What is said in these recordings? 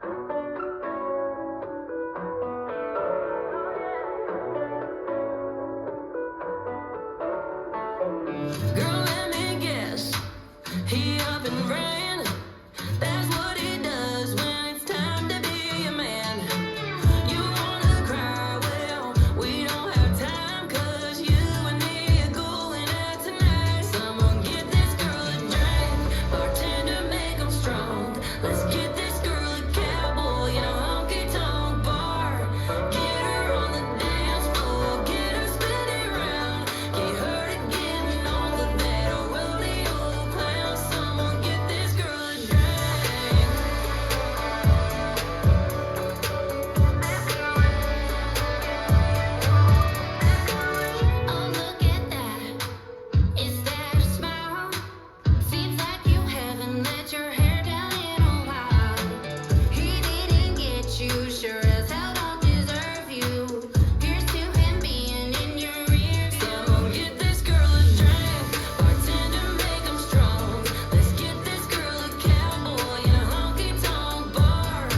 Girl, let me guess. He up and ran. That's what he does when it's time to be a man. You wanna cry? Well, we don't have time, 'cause you and me are going out tonight. Someone get this girl a drink. Bartender, make 'em strong. Let's get this girl a cowboy in a honky-tonk bar. Get her on the dance floor. Get her spinning round. Get her to getting all of that rodeo clown. Someone get this girl a drink. Oh, look at that. Is that a smile? Seems like you haven't let your hair down in a while. He didn't get you, sure as hell don't deserve you. Here's to him being in your rear view. Someone get this girl a drink. Bartender, make 'em strong. Let's get this girl a cowboy in a honky-tonk bar.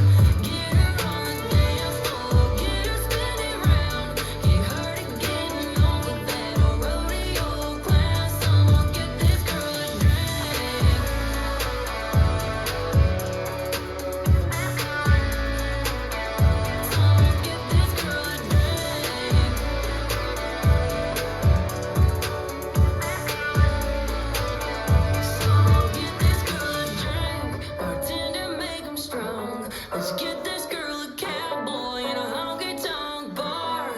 Get her on the dance floor. Get her spinning round. Get her to getting all of that rodeo clown. Someone get this girl a drink. Someone get this girl a drink. Someone get this girl a drink. Bartender, make 'em strong. Let's get this girl a cowboy in a honky-tonk bar.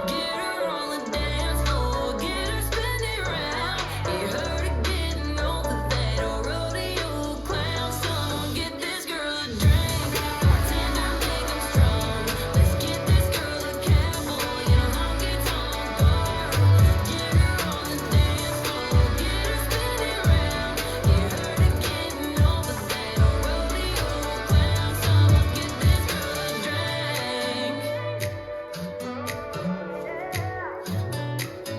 Get her on the dance floor. Get her spinning round. Get her to getting all of that rodeo clown. Someone get this girl a drink. Bartender, make 'em strong. Let's get this girl a cowboy in a honky-tonk bar. Get her on the dance floor. Get her spinning round. Get her to getting all of that rodeo clown. Someone get this girl a drink.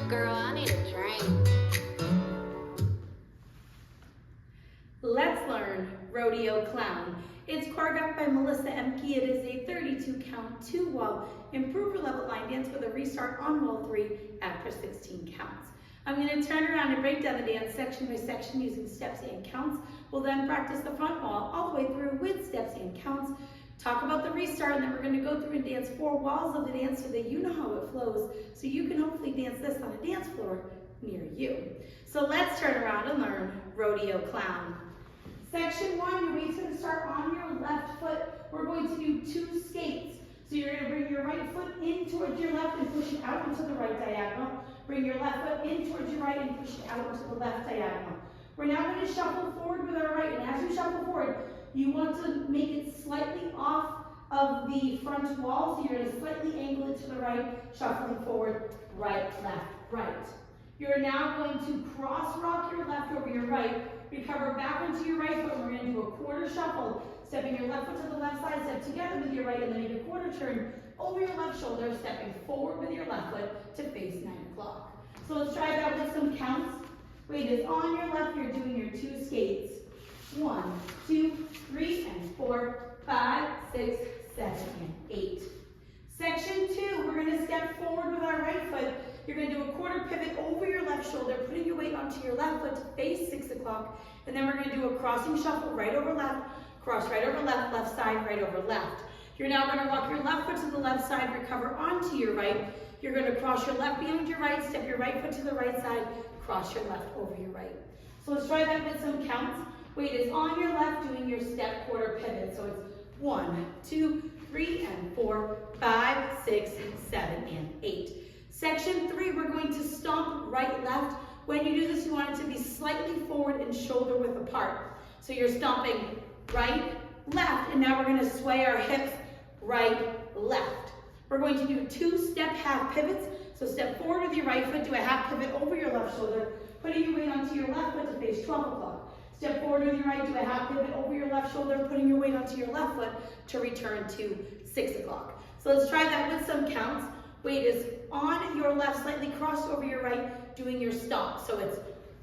Girl, I need a drink. Let's learn Rodeo Clown. It's choreographed by Melissa Emke. It is a 32 count, 2-wall, improver level line dance with a restart on wall 3 after 16 counts. I'm going to turn around and break down the dance section by section using steps and counts. We'll then practice the front wall all the way through with steps and counts. Talk about the restart, and then we're going to go through and dance 4 walls of the dance so that you know how it flows, so you can hopefully dance this on a dance floor near you. So let's turn around and learn Rodeo Clown. Section 1, your weight's going to start on your left foot. We're going to do 2 skates. So you're going to bring your right foot in towards your left and push it out into the right diagonal. Bring your left foot in towards your right and push it out into the left diagonal. We're now going to shuffle forward with our right, and as you shuffle forward, you want to make it slightly off of the front wall, so you're going to slightly angle it to the right, shuffling forward, right, left, right. You're now going to cross rock your left over your right, recover back onto your right foot, and we're going to do a quarter shuffle, stepping your left foot to the left side, step together with your right, and then make a quarter turn over your left shoulder, stepping forward with your left foot to face 9 o'clock. So let's try that with some counts. Weight is on your left, you're doing your 2 skates. 1, 2, 3, and 4, 5, 6, 7, and 8. Section 2, we're going to step forward with our right foot. You're going to do a quarter pivot over your left shoulder, putting your weight onto your left foot to face 6 o'clock. And then we're going to do a crossing shuffle, right over left, cross right over left, left side, right over left. You're now going to walk your left foot to the left side, recover onto your right. You're going to cross your left beyond your right, step your right foot to the right side, cross your left over your right. So let's try that with some counts. Weight is on your left, doing your step quarter pivot. So it's 1, 2, 3, and 4, 5, 6, 7, and 8. Section 3, we're going to stomp right, left. When you do this, you want it to be slightly forward and shoulder width apart. So you're stomping right, left, and now we're going to sway our hips right, left. We're going to do 2 step half pivots. So step forward with your right foot, do a half pivot over your left shoulder, putting your weight onto your left foot to face 12 o'clock. Step forward with your right, do a half pivot over your left shoulder, putting your weight onto your left foot to return to 6 o'clock. So let's try that with some counts. Weight is on your left, slightly crossed over your right, doing your stomp. So it's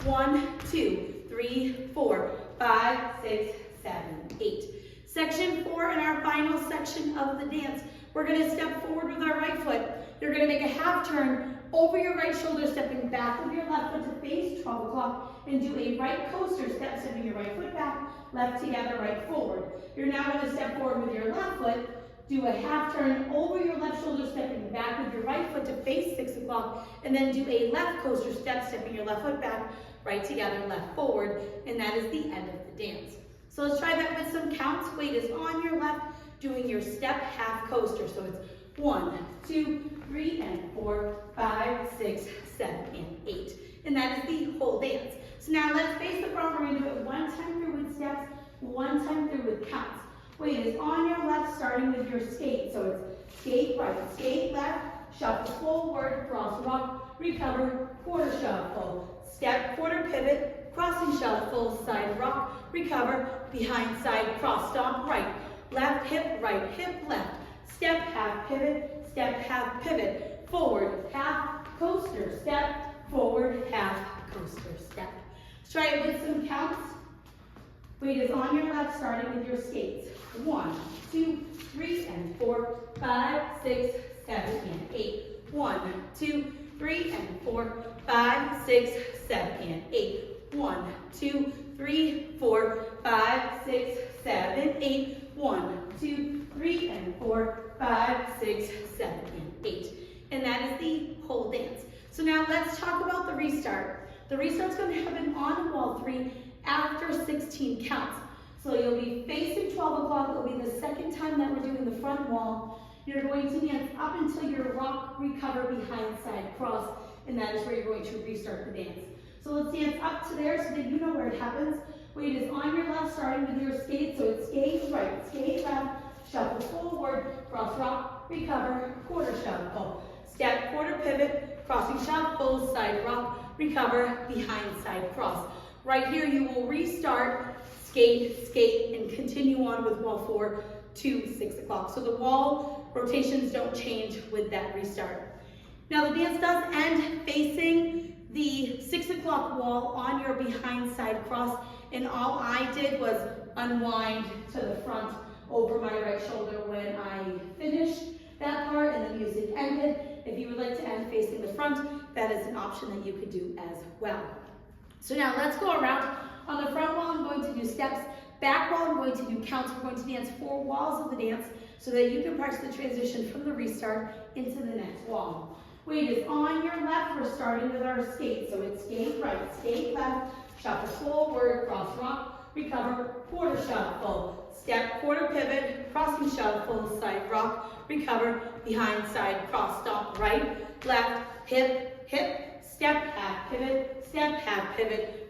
1, 2, 3, 4, 5, 6, 7, 8. Section 4 in our final section of the dance. We're going to step forward with our right foot. You're going to make a half turn over your right shoulder, stepping back with your left foot to face 12 o'clock, and do a right coaster step, stepping your right foot back, left together, right forward. You're now going to step forward with your left foot, do a half turn over your left shoulder, stepping back with your right foot to face 6 o'clock, and then do a left coaster step, stepping your left foot back, right together, left forward, and that is the end of the dance. So let's try that with some counts. Weight is on your left, doing your step half coaster. So it's 1, 2, 3, and 4, 5, 6, 7, and 8. And that is the whole dance. So now let's face the front. We're going to do it one time through with steps, one time through with counts. Weight is on your left, starting with your skate. So it's skate right, skate left, shuffle forward, cross rock, recover, quarter shuffle, step, quarter pivot, crossing shuffle, side rock, recover, behind side cross, stomp right, left hip, left, step, half pivot, forward, half coaster step, forward, half coaster step. Let's try it with some counts. Weight is on your left, starting with your skates. 1, 2, 3, and 4, 5, 6, 7, and 8. 1, 2, 3, and 4, 5, 6, 7, and 8. 1, 2, 3, 4, 5, 6, 7, 8. 1, 2, 3, and 4, 5, 6, 7, and 8. And that is the whole dance. So now let's talk about the restart. The restart's going to happen on wall 3 after 16 counts. So you'll be facing 12 o'clock. It'll be the second time that we're doing the front wall. You're going to dance up until your rock, recover, behind side cross, and that is where you're going to restart the dance. So let's dance up to there so that you know where it happens. Weight is on your left, starting with your skate. So it's skate right, skate left, shuffle forward, cross rock, recover, quarter shuffle, step, quarter pivot, crossing shuffle, side rock, recover, behind side cross. Right here you will restart, skate, skate, and continue on with wall 4 to 6 o'clock. So the wall rotations don't change with that restart. Now the dance does end facing the 6 o'clock wall on your behind side cross, and all I did was unwind to the front over my right shoulder when I finished that part and the music ended. If you would like to end facing the front, that is an option that you could do as well. So now let's go around. On the front wall, I'm going to do steps. Back wall, I'm going to do counts. We're going to dance 4 walls of the dance so that you can practice the transition from the restart into the next wall. Weight is on your left. We're starting with our skate. So it's skate right, skate left, shuffle forward, cross rock, recover, quarter shuffle, step, quarter pivot, crossing shuffle, side rock, recover, behind side cross, stomp right, left, hip, hip, step, half pivot,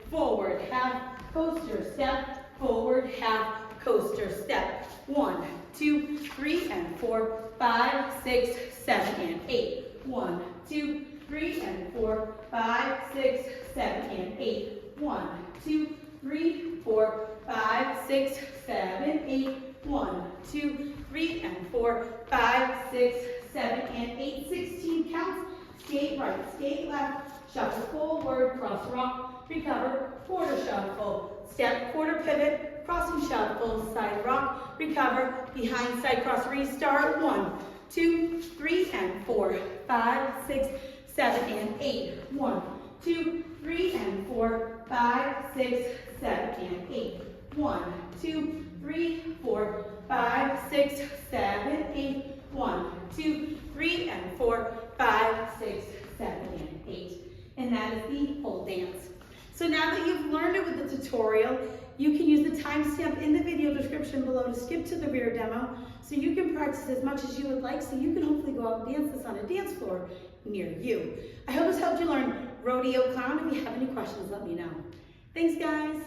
forward, half coaster step, forward, half coaster step. 1, 2, 3, and 4, 5, 6, 7, and 8. 1, 2, 3, and 4, 5, 6, 7, and 8. 1, 2, 3, 4, 5, 6, 7, 8. 1, 2, 3, and 4, 5, 6, 7, and 8. 16 counts. Skate right, skate left, shuffle forward, cross rock, recover, quarter shuffle, step, quarter pivot, crossing shuffle, side rock, recover, behind side cross, restart. 1, 2, 3, and 4, 5, 6, 7, and 8. 1, 2, 3, and 4, 5, 6, 7, and 8. 1, 2, 3, 4, 5, 6, 7, 8. 1, 2, 3, and 4, 5, 6, 7, and 8. And that is the whole dance. So now that you've learned it with the tutorial, you can use the timestamp in the video description below to skip to the rear demo so you can practice as much as you would like so you can hopefully go out and dance this on a dance floor near you. I hope this helped you learn Rodeo Clown. If you have any questions, let me know. Thanks, guys.